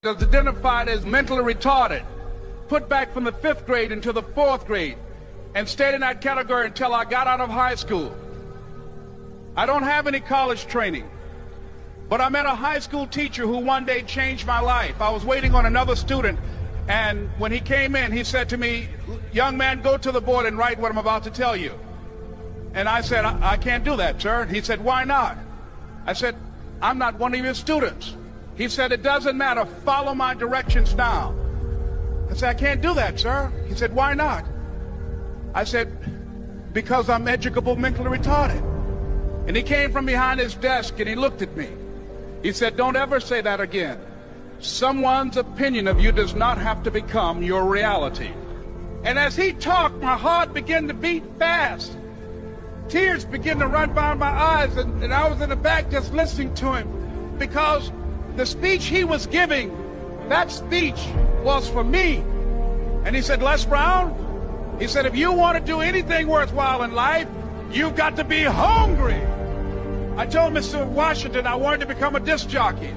was identified as mentally retarded, put back from the 5th grade into the 4th grade, and stayed in that category until I got out of high school. I don't have any college training, but I met a high school teacher who one day changed my life. I was waiting on another student, and when he came in, he said to me, "Young man, go to the board and write what I'm about to tell you." And I said, I can't do that, sir. He said, "Why not?" I said, "I'm not one of your students." He said, "It doesn't matter. Follow my directions now." I said, "I can't do that, sir." He said, "Why not?" I said, "Because I'm educable mentally retarded." And he came from behind his desk and he looked at me. He said, "Don't ever say that again. Someone's opinion of you does not have to become your reality." And as he talked, my heart began to beat fast. Tears began to run down my eyes, and I was in the back just listening to him, because the speech he was giving, that speech was for me. And he said, "Les Brown," he said, "if you want to do anything worthwhile in life, you've got to be hungry." I told Mr. Washington I wanted to become a disc jockey.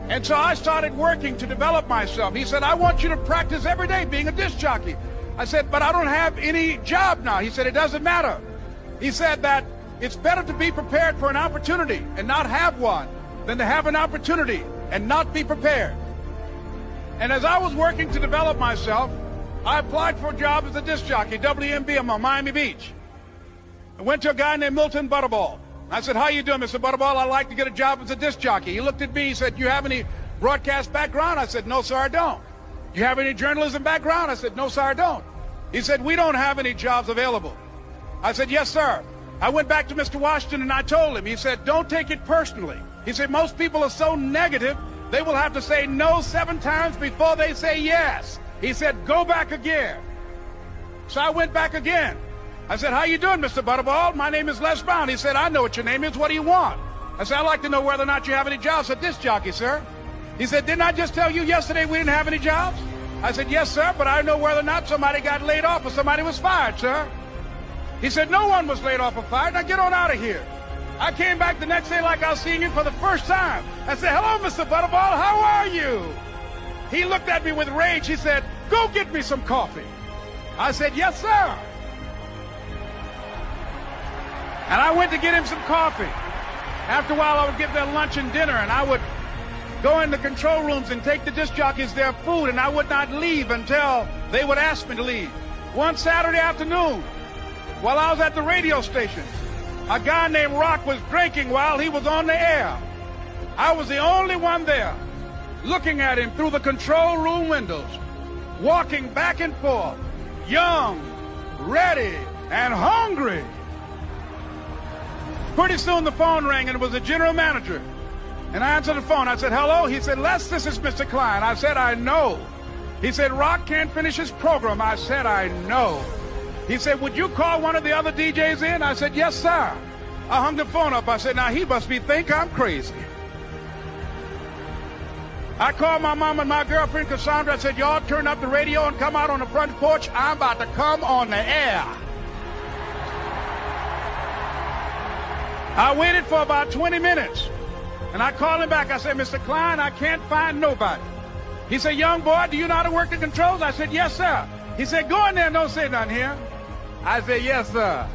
And so I started working to develop myself. He said, "I want you to practice every day being a disc jockey." I said, "But I don't have any job now." He said, "It doesn't matter." He said that it's better to be prepared for an opportunity and not have one than to have an opportunity and not be prepared. And as I was working to develop myself, I applied for a job as a disc jockey, WMB, on Miami Beach. I went to a guy named Milton Butterball. I said, "How you doing, Mr. Butterball? I'd like to get a job as a disc jockey." He looked at me, he said, "You have any broadcast background?" I said, "No, sir, I don't." "You have any journalism background?" I said, "No, sir, I don't." He said, "We don't have any jobs available." I said, "Yes, sir." I went back to Mr. Washington and I told him. He said, "Don't take it personally." He said, "Most people are so negative, they will have to say no 7 times before they say yes." He said, "Go back again." So I went back again. I said, "How you doing, Mr. Butterball? My name is Les Brown." He said, "I know what your name is. What do you want?" I said, "I'd like to know whether or not you have any jobs at disc jockey, sir." He said, "Didn't I just tell you yesterday we didn't have any jobs?" I said, "Yes, sir, but I know whether or not somebody got laid off or somebody was fired, sir." He said, "No one was laid off or fired. Now get on out of here." I came back the next day like I was seeing him for the first time. I said, "Hello, Mr. Butterball, how are you?" He looked at me with rage. He said, "Go get me some coffee." I said, "Yes, sir." And I went to get him some coffee. After a while, I would get their lunch and dinner, and I would go in the control rooms and take the disc jockeys their food, and I would not leave until they would ask me to leave. One Saturday afternoon, while I was at the radio station, a guy named Rock was drinking while he was on the air. I was the only one there, looking at him through the control room windows, walking back and forth, young, ready, and hungry. Pretty soon the phone rang, and it was the general manager. And I answered the phone. I said, "Hello?" He said, "Les, this is Mr. Klein." I said, "I know." He said, "Rock can't finish his program." I said, "I know." He said, "Would you call one of the other DJs in?" I said, "Yes, sir." I hung the phone up. I said, "Now he must think I'm crazy." I called my mom and my girlfriend, Cassandra. I said, "Y'all turn up the radio and come out on the front porch. I'm about to come on the air." I waited for about 20 minutes, and I called him back. I said, "Mr. Klein, I can't find nobody." He said, "Young boy, do you know how to work the controls?" I said, "Yes, sir." He said, "Go in there and don't say nothing here." I said, "Yes, sir."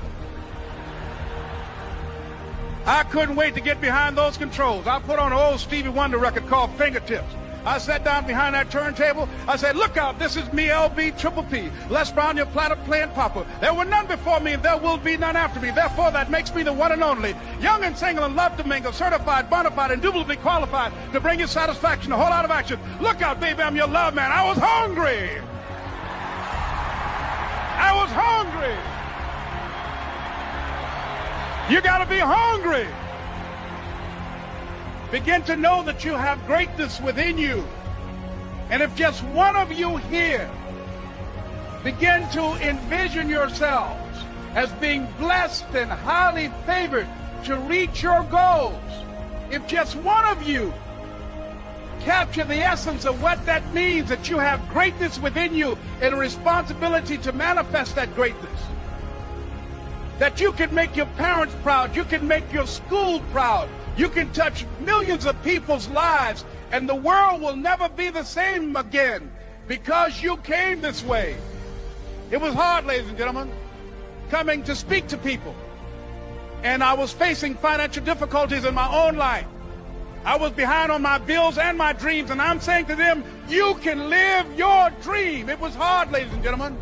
I couldn't wait to get behind those controls. I put on an old Stevie Wonder record called Fingertips. I sat down behind that turntable. I said, "Look out, this is me, LB Triple P. Les Brown, your platter playing papa. There were none before me, and there will be none after me. Therefore, that makes me the one and only. Young and single and love to mingle, certified, bona fide, indubitably qualified to bring you satisfaction, a whole lot of action. Look out, baby, I'm your love man." I was hungry. I was hungry. You got to be hungry. Begin to know that you have greatness within you. And if just one of you here begin to envision yourselves as being blessed and highly favored to reach your goals, if just one of you capture the essence of what that means, that you have greatness within you and a responsibility to manifest that greatness, that you can make your parents proud, you can make your school proud, you can touch millions of people's lives And the world will never be the same again because you came this way. It was hard, ladies and gentlemen, coming to speak to people. And I was facing financial difficulties in my own life. I was behind on my bills and my dreams, and I'm saying to them, you can live your dream. It was hard, ladies and gentlemen.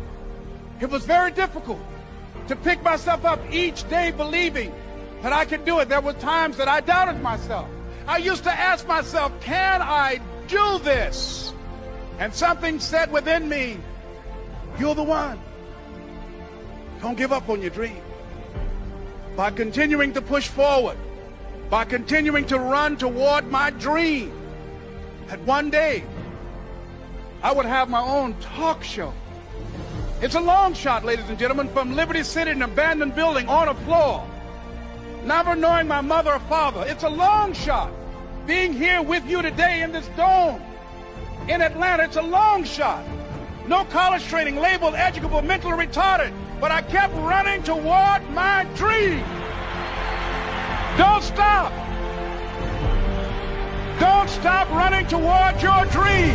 It was very difficult to pick myself up each day believing that I could do it. There were times that I doubted myself. I used to ask myself, can I do this? And something said within me, you're the one. Don't give up on your dream. By continuing to push forward, by continuing to run toward my dream, that one day I would have my own talk show. It's a long shot, ladies and gentlemen, from Liberty City, an abandoned building on a floor, never knowing my mother or father. It's a long shot. Being here with you today in this dome in Atlanta, it's a long shot. No college training, labeled educable, mentally retarded, but I kept running toward my dream. Don't stop. Don't stop running toward your dream.